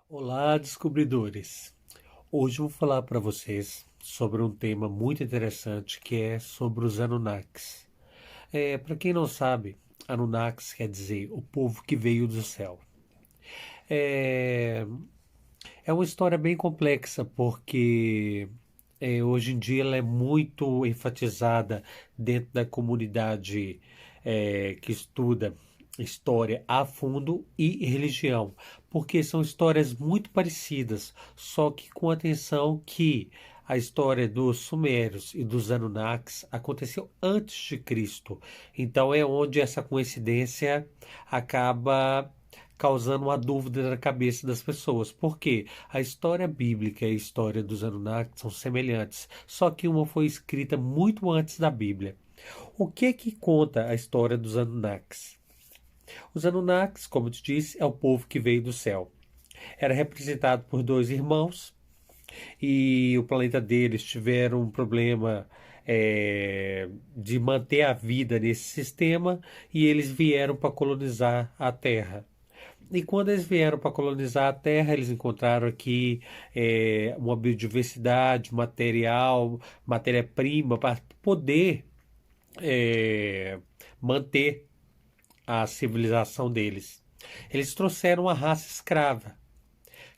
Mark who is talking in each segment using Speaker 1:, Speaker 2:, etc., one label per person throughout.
Speaker 1: Olá, descobridores! Hoje eu vou falar para vocês sobre um tema muito interessante que é sobre os Anunnakis. Para quem não sabe, Anunnakis quer dizer o povo que veio do céu. É, é uma história bem complexa porque hoje em dia ela é muito enfatizada dentro da comunidade que estuda história a fundo e religião, porque são histórias muito parecidas, só que com atenção que a história dos Sumérios e dos Anunnakis aconteceu antes de Cristo. Então é onde essa coincidência acaba causando uma dúvida na cabeça das pessoas. Por quê? A história bíblica e a história dos Anunnaki são semelhantes, só que uma foi escrita muito antes da Bíblia. O que conta a história dos Anunnakis? Os Anunnakis, como eu te disse, é o povo que veio do céu. Era representado por dois irmãos e o planeta deles tiveram um problema de manter a vida nesse sistema e eles vieram para colonizar a Terra. E quando eles vieram para colonizar a Terra, eles encontraram aqui uma biodiversidade, material, matéria-prima para poder é, manter a civilização deles. Eles trouxeram uma raça escrava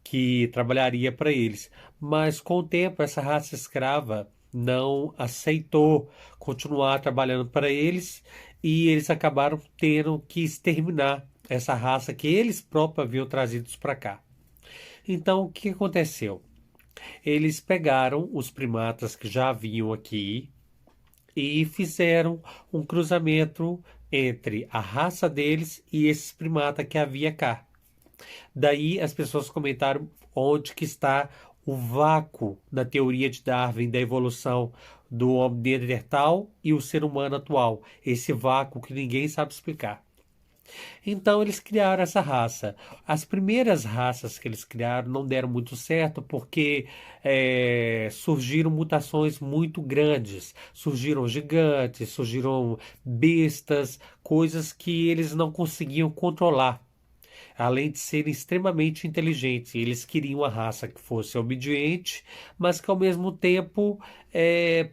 Speaker 1: que trabalharia para eles, mas com o tempo essa raça escrava não aceitou continuar trabalhando para eles e eles acabaram tendo que exterminar essa raça que eles próprios haviam trazidos para cá. Então, o que aconteceu? Eles pegaram os primatas que já haviam aqui e fizeram um cruzamento entre a raça deles e esses primatas que havia cá. Daí as pessoas comentaram onde que está o vácuo na teoria de Darwin da evolução do homem neandertal e o ser humano atual. Esse vácuo que ninguém sabe explicar. Então eles criaram essa raça. As primeiras raças que eles criaram não deram muito certo porque surgiram mutações muito grandes. Surgiram gigantes, surgiram bestas, coisas que eles não conseguiam controlar. Além de serem extremamente inteligentes, eles queriam uma raça que fosse obediente, mas que ao mesmo tempo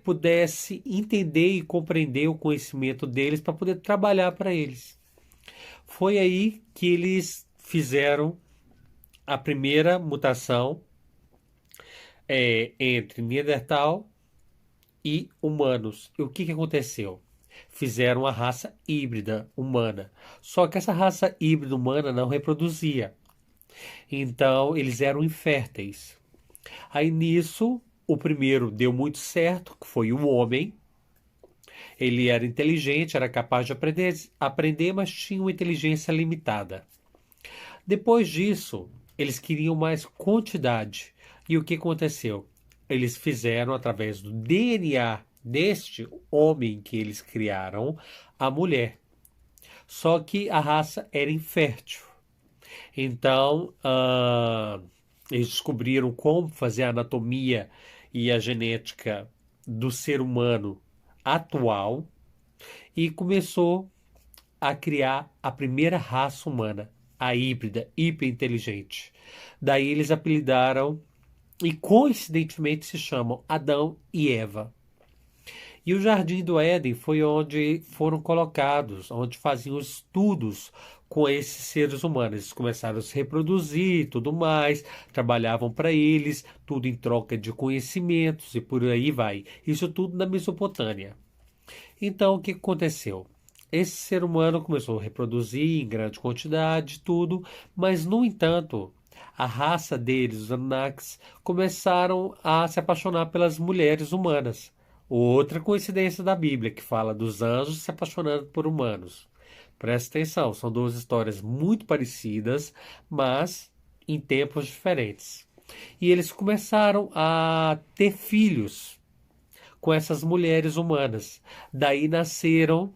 Speaker 1: pudesse entender e compreender o conhecimento deles para poder trabalhar para eles. Foi aí que eles fizeram a primeira mutação entre Neandertal e humanos. E o que aconteceu? Fizeram a raça híbrida humana. Só que essa raça híbrida humana não reproduzia. Então eles eram inférteis. Aí nisso, o primeiro deu muito certo, que foi o homem. Ele era inteligente, era capaz de aprender, mas tinha uma inteligência limitada. Depois disso, eles queriam mais quantidade. E o que aconteceu? Eles fizeram, através do DNA deste homem que eles criaram, a mulher. Só que a raça era infértil. Então, eles descobriram como fazer a anatomia e a genética do ser humano atual e começou a criar a primeira raça humana, a híbrida, hiperinteligente. Daí eles apelidaram e coincidentemente se chamam Adão e Eva. E o Jardim do Éden foi onde foram colocados, onde faziam estudos com esses seres humanos. Eles começaram a se reproduzir e tudo mais, trabalhavam para eles, tudo em troca de conhecimentos e por aí vai. Isso tudo na Mesopotâmia. Então, o que aconteceu? Esse ser humano começou a reproduzir em grande quantidade, tudo, mas, no entanto, a raça deles, os Anunnakis, começaram a se apaixonar pelas mulheres humanas. Outra coincidência da Bíblia, que fala dos anjos se apaixonando por humanos. Presta atenção, são duas histórias muito parecidas, mas em tempos diferentes. E eles começaram a ter filhos com essas mulheres humanas. Daí nasceram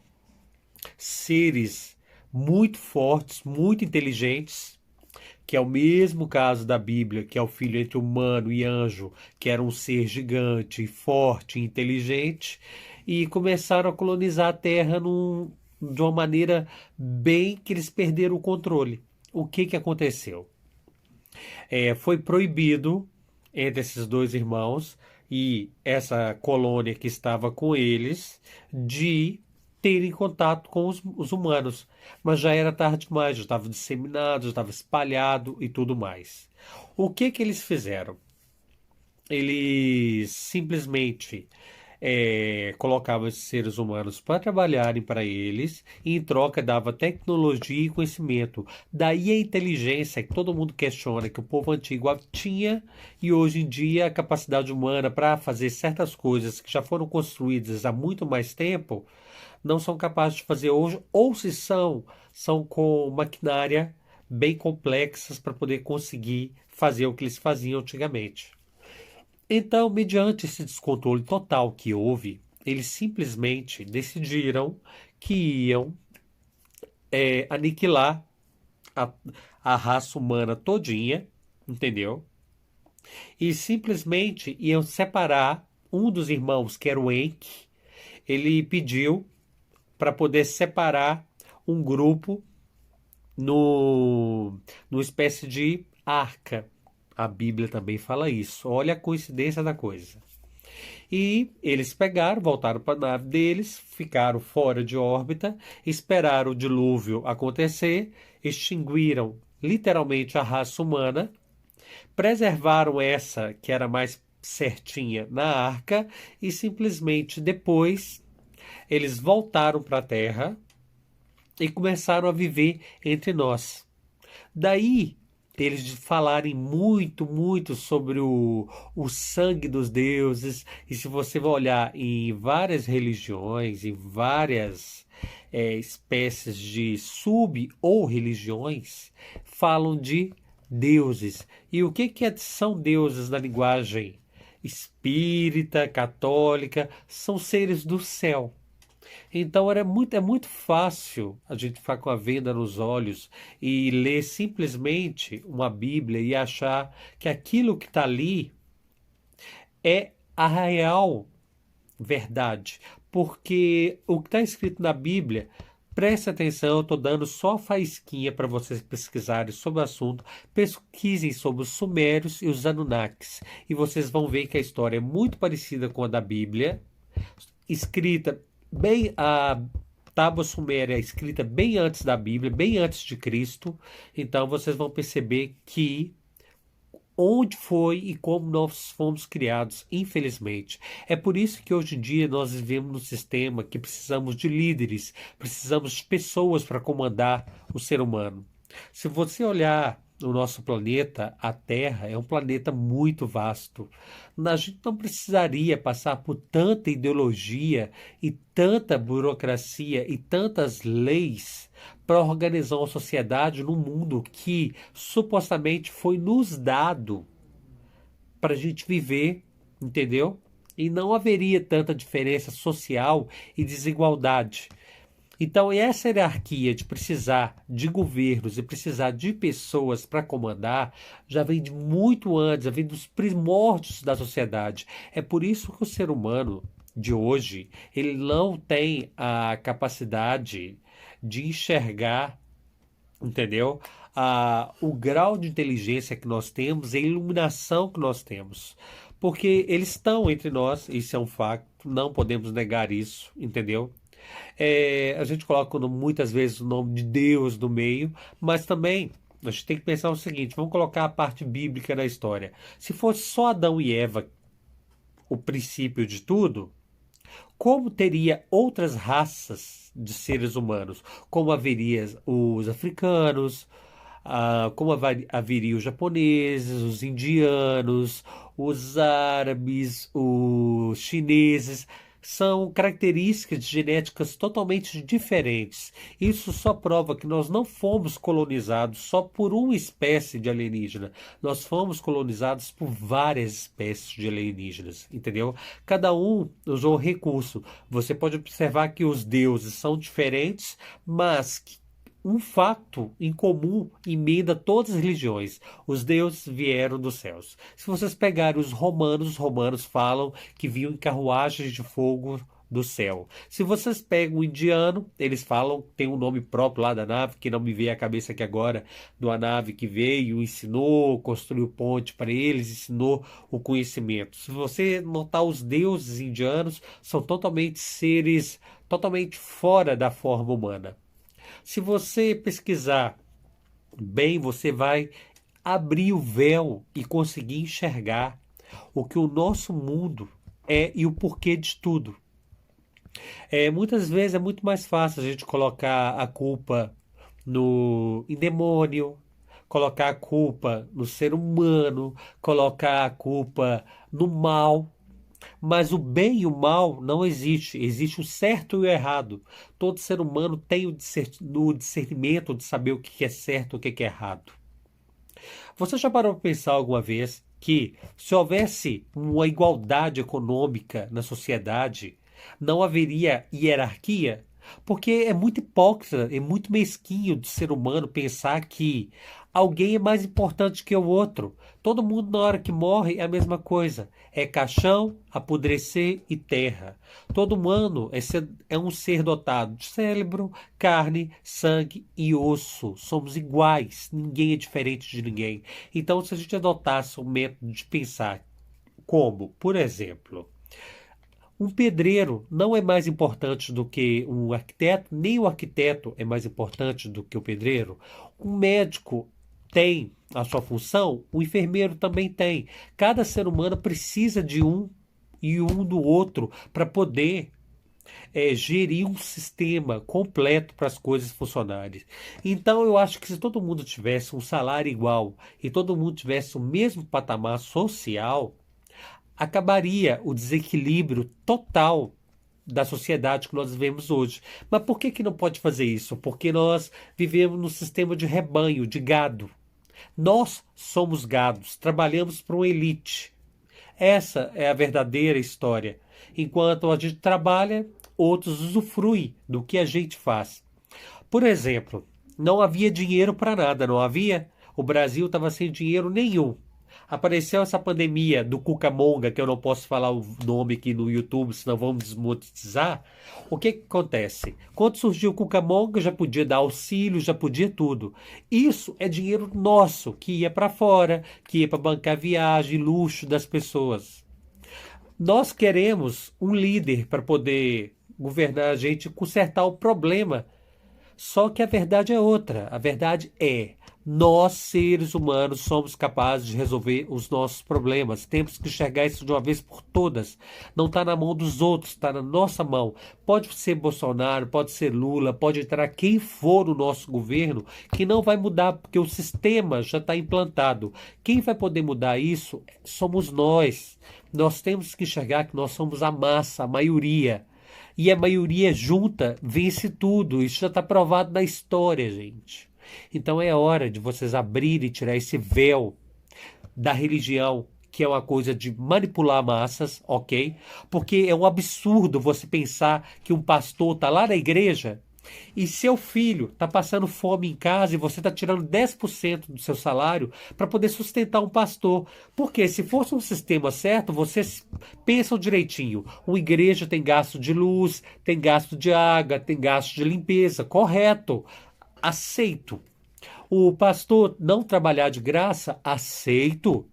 Speaker 1: seres muito fortes, muito inteligentes, que é o mesmo caso da Bíblia, que é o filho entre humano e anjo, que era um ser gigante, forte, inteligente, e começaram a colonizar a Terra de uma maneira bem que eles perderam o controle. O que aconteceu? Foi proibido entre esses dois irmãos e essa colônia que estava com eles de terem contato com os humanos. Mas já era tarde demais, já estava disseminado, já estava espalhado e tudo mais. O que que eles fizeram? Eles simplesmente colocavam esses seres humanos para trabalharem para eles e em troca dava tecnologia e conhecimento. Daí a inteligência que todo mundo questiona que o povo antigo tinha e hoje em dia a capacidade humana para fazer certas coisas que já foram construídas há muito mais tempo não são capazes de fazer hoje, ou se são com maquinária bem complexas para poder conseguir fazer o que eles faziam antigamente. Então, mediante esse descontrole total que houve, eles simplesmente decidiram que iam aniquilar a, a raça humana todinha, entendeu? E simplesmente iam separar um dos irmãos, que era o Enki, ele pediu para poder separar um grupo no, numa espécie de arca. A Bíblia também fala isso. Olha a coincidência da coisa. E eles pegaram, voltaram para a nave deles, ficaram fora de órbita, esperaram o dilúvio acontecer, extinguiram literalmente a raça humana, preservaram essa que era mais certinha na arca e simplesmente depois eles voltaram para a Terra e começaram a viver entre nós. Daí eles falarem muito, muito sobre o sangue dos deuses. E se você vai olhar em várias religiões, em várias espécies de sub ou religiões, falam de deuses. E o que são deuses na linguagem espírita, católica? São seres do céu. Então é muito fácil a gente ficar com a venda nos olhos e ler simplesmente uma Bíblia e achar que aquilo que está ali é a real verdade. Porque o que está escrito na Bíblia, preste atenção, eu estou dando só faísquinha para vocês pesquisarem sobre o assunto. Pesquisem sobre os Sumérios e os Anunnakis. E vocês vão ver que a história é muito parecida com a da Bíblia, escrita bem a Tábua Suméria escrita bem antes da Bíblia, bem antes de Cristo. Então vocês vão perceber que onde foi e como nós fomos criados, infelizmente. É por isso que hoje em dia nós vivemos num sistema que precisamos de líderes, precisamos de pessoas para comandar o ser humano. Se você olhar o nosso planeta, a Terra, é um planeta muito vasto. A gente não precisaria passar por tanta ideologia e tanta burocracia e tantas leis para organizar uma sociedade num mundo que supostamente foi nos dado para a gente viver, entendeu? E não haveria tanta diferença social e desigualdade. Então, essa hierarquia de precisar de governos e precisar de pessoas para comandar já vem de muito antes, já vem dos primórdios da sociedade. É por isso que o ser humano de hoje, ele não tem a capacidade de enxergar, entendeu? O grau de inteligência que nós temos e a iluminação que nós temos. Porque eles estão entre nós, isso é um facto, não podemos negar isso, entendeu? A gente coloca muitas vezes o nome de Deus no meio, mas também a gente tem que pensar o seguinte: vamos colocar a parte bíblica da história. Se fosse só Adão e Eva o princípio de tudo, como teria outras raças de seres humanos? Como haveria os africanos, como haveria os japoneses, os indianos, os árabes, os chineses? São características genéticas totalmente diferentes. Isso só prova que nós não fomos colonizados só por uma espécie de alienígena. Nós fomos colonizados por várias espécies de alienígenas, entendeu? Cada um usou recurso. Você pode observar que os deuses são diferentes, mas um fato em comum emenda todas as religiões: os deuses vieram dos céus. Se vocês pegarem os romanos falam que vinham em carruagens de fogo do céu. Se vocês pegam um indiano, eles falam, tem um nome próprio lá da nave, que não me veio à cabeça aqui agora, de uma nave que veio, ensinou, construiu ponte para eles, ensinou o conhecimento. Se você notar, os deuses indianos são totalmente seres totalmente fora da forma humana. Se você pesquisar bem, você vai abrir o véu e conseguir enxergar o que o nosso mundo é e o porquê de tudo. Muitas vezes é muito mais fácil a gente colocar a culpa em demônio, colocar a culpa no ser humano, colocar a culpa no mal. Mas o bem e o mal não existe. Existe o certo e o errado. Todo ser humano tem o discernimento de saber o que é certo e o que é errado. Você já parou para pensar alguma vez que, se houvesse uma igualdade econômica na sociedade, não haveria hierarquia? Porque é muito hipócrita, é muito mesquinho do ser humano pensar que alguém é mais importante que o outro. Todo mundo, na hora que morre, é a mesma coisa. É caixão, apodrecer e terra. Todo humano é um ser dotado de cérebro, carne, sangue e osso. Somos iguais. Ninguém é diferente de ninguém. Então, se a gente adotasse um método de pensar como, por exemplo, um pedreiro não é mais importante do que um arquiteto, nem o arquiteto é mais importante do que o pedreiro. Um médico tem a sua função, o enfermeiro também tem. Cada ser humano precisa de um e um do outro para poder gerir um sistema completo para as coisas funcionarem. Então eu acho que se todo mundo tivesse um salário igual e todo mundo tivesse o mesmo patamar social, acabaria o desequilíbrio total da sociedade que nós vivemos hoje. Mas por que não pode fazer isso? Porque nós vivemos num sistema de rebanho, de gado. Nós somos gados, trabalhamos para uma elite. Essa é a verdadeira história. Enquanto a gente trabalha, outros usufruem do que a gente faz. Por exemplo, não havia dinheiro para nada, não havia? O Brasil estava sem dinheiro nenhum. Apareceu essa pandemia do Cucamonga, que eu não posso falar o nome aqui no YouTube, senão vamos desmonetizar. O que acontece? Quando surgiu o Cucamonga, já podia dar auxílio, já podia tudo. Isso é dinheiro nosso, que ia para fora, que ia para bancar viagem, luxo das pessoas. Nós queremos um líder para poder governar a gente e consertar o problema. Só que a verdade é outra. A verdade é: nós, seres humanos, somos capazes de resolver os nossos problemas. Temos que enxergar isso de uma vez por todas. Não está na mão dos outros, está na nossa mão. Pode ser Bolsonaro, pode ser Lula, pode entrar quem for no nosso governo, que não vai mudar, porque o sistema já está implantado. Quem vai poder mudar isso somos nós. Nós temos que enxergar que nós somos a massa, a maioria. E a maioria junta vence tudo. Isso já está provado na história, gente. Então é hora de vocês abrirem e tirar esse véu da religião, que é uma coisa de manipular massas, ok? Porque é um absurdo você pensar que um pastor está lá na igreja e seu filho está passando fome em casa e você está tirando 10% do seu salário para poder sustentar um pastor. Porque se fosse um sistema certo, vocês pensam direitinho. Uma igreja tem gasto de luz, tem gasto de água, tem gasto de limpeza, correto. Aceito. O pastor não trabalhar de graça, aceito.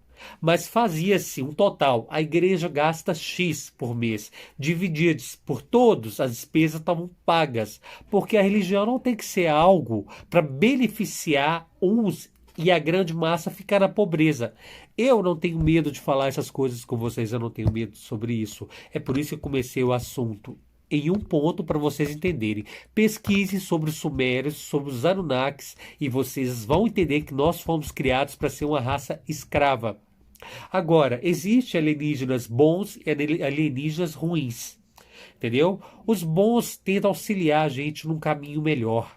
Speaker 1: Mas fazia-se um total. A igreja gasta X por mês. Divididos por todos, as despesas estavam pagas. Porque a religião não tem que ser algo para beneficiar uns e a grande massa ficar na pobreza. Eu não tenho medo de falar essas coisas com vocês, eu não tenho medo sobre isso. É por isso que eu comecei o assunto em um ponto para vocês entenderem. Pesquisem sobre os sumérios, sobre os Anunnakis, e vocês vão entender que nós fomos criados para ser uma raça escrava. Agora, existem alienígenas bons e alienígenas ruins, entendeu? Os bons tentam auxiliar a gente num caminho melhor,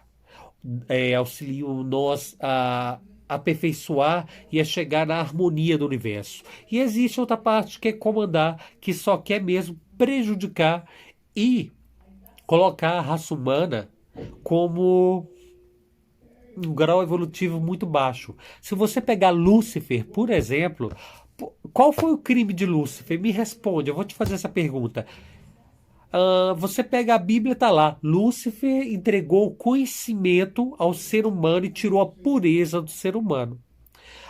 Speaker 1: auxiliam nós a aperfeiçoar e a chegar na harmonia do universo. E existe outra parte que é comandar, que só quer mesmo prejudicar e colocar a raça humana como um grau evolutivo muito baixo. Se você pegar Lúcifer, por exemplo, qual foi o crime de Lúcifer? Me responde, eu vou te fazer essa pergunta. Você pega a Bíblia, tá lá. Lúcifer entregou o conhecimento ao ser humano e tirou a pureza do ser humano.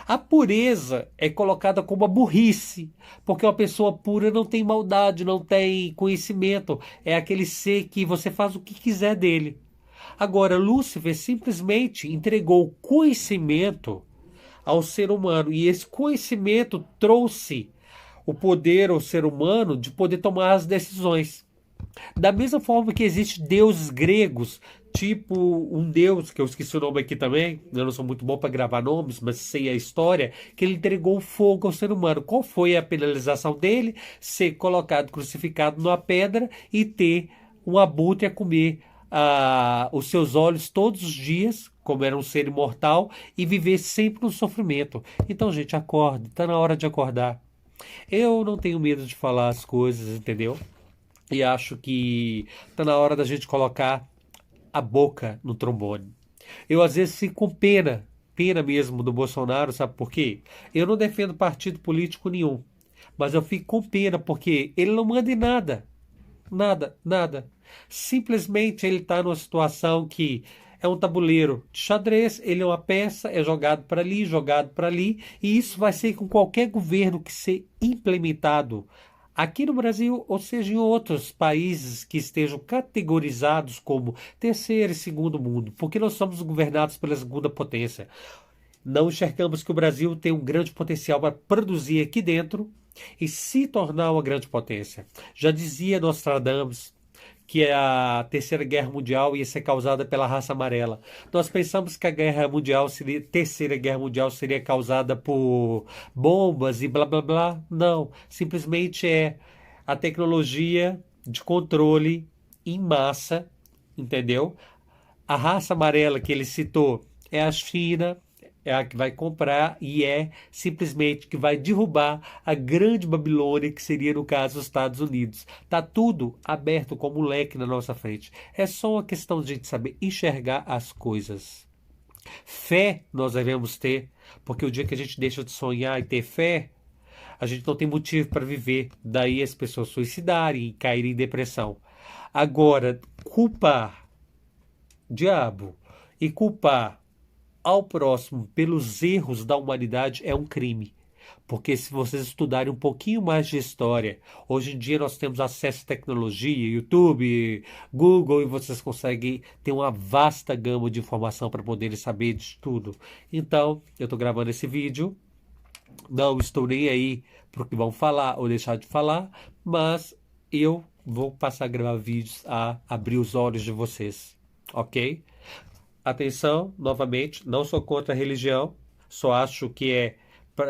Speaker 1: A pureza é colocada como a burrice, porque uma pessoa pura não tem maldade, não tem conhecimento. É aquele ser que você faz o que quiser dele. Agora, Lúcifer simplesmente entregou o conhecimento ao ser humano, e esse conhecimento trouxe o poder ao ser humano de poder tomar as decisões. Da mesma forma que existem deuses gregos, tipo um deus, que eu esqueci o nome aqui também, eu não sou muito bom para gravar nomes, mas sei a história, que ele entregou fogo ao ser humano. Qual foi a penalização dele? Ser colocado crucificado numa pedra e ter um abutre a comer os seus olhos todos os dias, como era um ser imortal, e viver sempre no sofrimento. Então, gente, acorde, está na hora de acordar. Eu não tenho medo de falar as coisas, entendeu? E acho que tá na hora da gente colocar a boca no trombone. Eu às vezes fico com pena, pena mesmo do Bolsonaro, sabe por quê? Eu não defendo partido político nenhum, mas eu fico com pena porque ele não manda em nada, nada, nada. Simplesmente ele está numa situação que é um tabuleiro de xadrez, ele é uma peça, é jogado para ali, e isso vai ser com qualquer governo que ser implementado aqui no Brasil, ou seja, em outros países que estejam categorizados como terceiro e segundo mundo, porque nós somos governados pela segunda potência. Não enxergamos que o Brasil tem um grande potencial para produzir aqui dentro e se tornar uma grande potência. Já dizia Nostradamus que a Terceira Guerra Mundial ia ser causada pela raça amarela. Nós pensamos que a Terceira Guerra Mundial seria causada por bombas e blá blá blá. Não, simplesmente é a tecnologia de controle em massa, entendeu? A raça amarela que ele citou é a China, é a que vai comprar e é simplesmente que vai derrubar a grande Babilônia, que seria, no caso, os Estados Unidos. Tá tudo aberto como um leque na nossa frente. É só uma questão de a gente saber enxergar as coisas. Fé nós devemos ter, porque o dia que a gente deixa de sonhar e ter fé, a gente não tem motivo para viver. Daí as pessoas suicidarem e caírem em depressão. Agora, culpar diabo e culpar ao próximo pelos erros da humanidade é um crime. Porque se vocês estudarem um pouquinho mais de história, hoje em dia nós temos acesso à tecnologia, YouTube, Google, e vocês conseguem ter uma vasta gama de informação para poderem saber de tudo. Então, eu estou gravando esse vídeo, não estou nem aí para o que vão falar ou deixar de falar, mas eu vou passar a gravar vídeos a abrir os olhos de vocês, ok? Atenção, novamente, não sou contra a religião, só acho que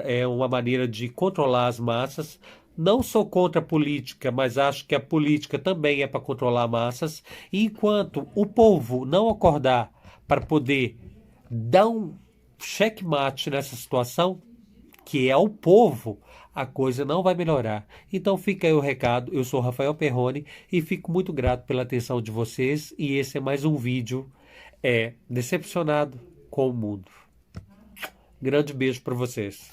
Speaker 1: é uma maneira de controlar as massas. Não sou contra a política, mas acho que a política também é para controlar massas. E enquanto o povo não acordar para poder dar um checkmate nessa situação, que é o povo, a coisa não vai melhorar. Então fica aí o recado. Eu sou Rafael Perrone e fico muito grato pela atenção de vocês. E esse é mais um vídeo decepcionado com o mundo. Grande beijo para vocês.